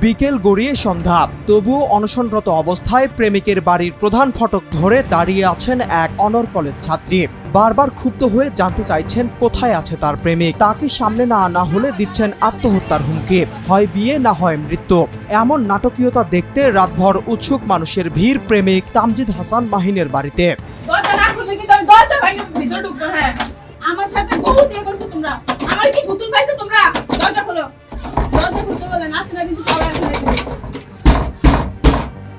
বিকেল গড়িয়ে সন্ধ্যা, তবুও অনশনরত অবস্থায় প্রেমিকের বাড়ির প্রধান ফটক ধরে দাঁড়িয়ে আছেন এক অনর কলেজ ছাত্রী। বারবার ক্ষুব্ধ হয়ে জানতে চাইছেন কোথায় আছে তার প্রেমিক। তাকে সামনে না আনা হলে দিচ্ছেন আত্মহত্যার হুমকি, হয় বিয়ে না হয় মৃত্যু। এমন নাটকীয়তা দেখতে রাতভর উৎসুক মানুষের ভিড় প্রেমিক তামজিদ হাসান মাহিনের বাড়িতে। আমার সাথে বহুত ইয়ে করছো তোমরা, আমার কি ফুতুল পাইছো তোমরা? দরজা খোলো, দরজা খুলতে বলে না, কিন্তু সবাই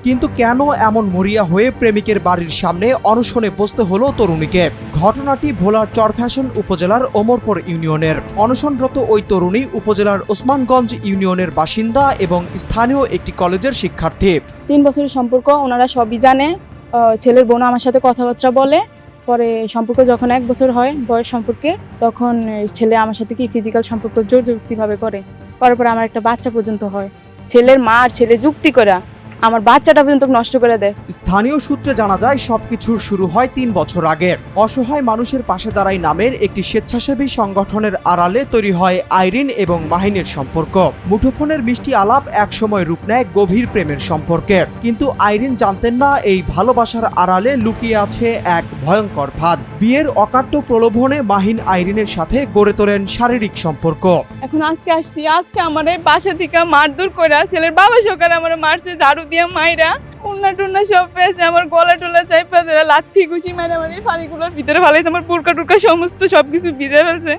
কিন্তু কেন এমন মরিয়া হয়ে প্রেমিকের বাড়ির সামনে অনশনে বসতে হলো তরুণীকে? ঘটনাটি ভোলার চরফ্যাশন উপজেলার ওমরপুর ইউনিয়নের। অনশনরত ওই তরুণী উপজেলার ওসমানগঞ্জ ইউনিয়নের বাসিন্দা এবং স্থানীয় একটি কলেজের শিক্ষার্থী। 3 বছরের সম্পর্ক, ওনারা সবই জানে। ছেলের বোন আমার সাথে কথাবার্তা বলে। পরে সম্পর্ক যখন 1 বছর হয় বয়স সম্পর্কে, তখন ছেলে আমার সাথে কি ফিজিক্যাল সম্পর্ক জোর জবরদস্তিভাবে করার পরে আমার একটা বাচ্চা পর্যন্ত হয়। ছেলের মা আর ছেলে যুক্তি করে আমার বাচ্চাটা পর্যন্ত নষ্ট করে দেয়। স্থানীয় সূত্রে জানা যায় সবকিছুর শুরু হয় 3 বছর আগে। অসহায় মানুষের পাশে দাঁড়াই নামের একটি স্বেচ্ছাসেবী সংগঠনের আড়ালে তৈরি হয় আইরিন এবং মাহিনের সম্পর্ক। মুঠোফোনের মিষ্টি আলাপ একসময় রূপ নেয় গভীর প্রেমের সম্পর্কে। কিন্তু আইরিন জানতেন না এই ভালোবাসার আড়ালে লুকিয়ে আছে এক ভয়ঙ্কর ফাঁদ। বিয়ের অকাট্য প্রলোভনে মাহিন আইরিনের সাথে গড়ে তোলেন শারীরিক সম্পর্ক। এখন আজকে আসছি, আজকে আমার বাসা থেকে মারধর করে ছেলের বাবা সকালে আমার মারছে ঝাড়ু দিয়া মাইরা, উন্না টুন্না সব পেয়েছে, আমার গলা টলা চাইপা ধরে লাথি ঘুষি মাইরা আমার এই ফালিগুলোর ভিতরে ফালাইছে, আমার পুরকা টুরকা সমস্ত সবকিছু ভিজে ফেলছে।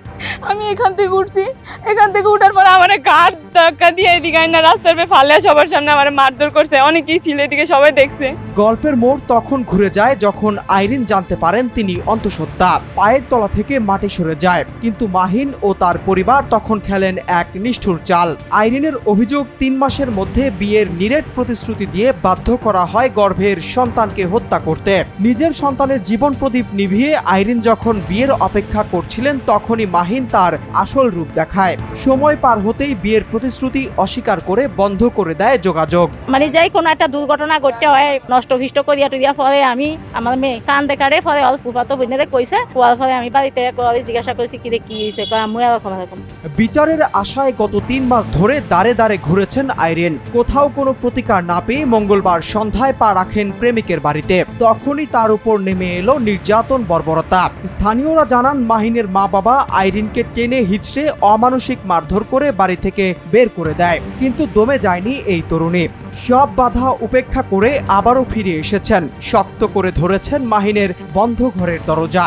আমি এখান থেকে উঠছি, এখান থেকে উঠার পর আমার ঘাট ধাক্কা দিয়ে এদিকে আইনা রাস্তার পে ফালে সবার সামনে আমার মারধর করছে। অনেকেই ছিল এদিকে, সবাই দেখছে। গল্পের মোড় তখন ঘুরে যায় যখন আইরিন জানতে পারেন তিনি অন্তঃসত্ত্বা। পায়ের তলা থেকে মাটি সরে যায়। কিন্তু মাহিন ও তার পরিবার তখন খেলেন এক নিষ্ঠুর চাল। আইরিনের অভিযোগ 3 মাসের মধ্যে বিয়ের নিরেট প্রতিশ্রুতি দিয়ে বাধ্য করা হয় গর্ভের সন্তানকে হত্যা করতে। নিজের সন্তানের জীবন প্রদীপ নিভিয়ে আইরিন যখন বিয়ের অপেক্ষা করছিলেন তখনই মাহিন তার আসল রূপ দেখায়। সময় পার হতেই বিয়ের প্রতিশ্রুতি অস্বীকার করে বন্ধ করে দেয় যোগাযোগ। মানে যাই কোনো একটা দুর্ঘটনা ঘটতে হয় নষ্ট ফিষ্ট করিয়া টুরিয়া পরে আমি আমার মেয়ে কান দেখারে পরে ফুফাতো বোনেদের কইছে, কোয়ার পরে আমি বাড়িতে জিজ্ঞাসা করেছি কি রে কি হয়েছে, আমি এরকম এরকম। বিচারের আশায় গত 3 মাস ধরে দাঁড়ে দাঁড়ে ঘুরেছেন আইরিন। কোথাও কোনো প্রতিকার না পেয়ে মঙ্গলবার সন্ধ্যায় পা রাখেন প্রেমিকের বাড়িতে। তখনই তার উপর নেমে এলো নির্যাতন বর্বরতা। স্থানীয়রা জানান মাহিনের মা বাবা আইরিনকে টেনে হিচড়ে অমানসিক মারধর করে বাড়ি থেকে বের করে দেয়। কিন্তু দমে যায়নি এই তরুণী। সব বাধা উপেক্ষা করে আবারও ফিরে এসেছেন। শক্ত করে ধরেছেন মাহিনের বন্ধ ঘরের দরজা।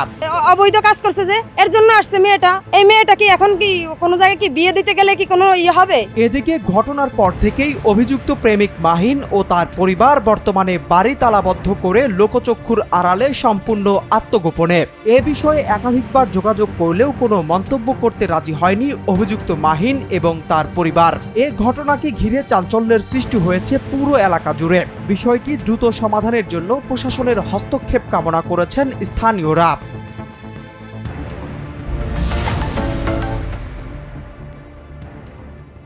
অবৈধ কাজ করছে যে, এর জন্য আসছে মেয়েটা। এই মেয়েটা কি এখন কি কোনো জায়গায় কি বিয়ে দিতে গেলে কি কোনো ইয়ে হবে? এদিকে ঘটনার পর থেকেই অভিযুক্ত প্রেমিক মাহিন ও তার পরিবার বর্তমানে বাড়ি তালাবদ্ধ করে লোকচক্ষুর আড়ালে সম্পূর্ণ আত্মগোপনে। এ বিষয়ে একাধিকবার যোগাযোগ করলেও কোনো মন্তব্য করতে রাজি হয়নি অভিযুক্ত মাহিন এবং তার পরিবার। এ ঘটনাকে ঘিরে চাঞ্চল্যের সৃষ্টি হয়েছে পুরো এলাকা জুড়ে। বিষয়টি দ্রুত সমাধানের জন্য প্রশাসনের হস্তক্ষেপ কামনা করেছেন স্থানীয়রা।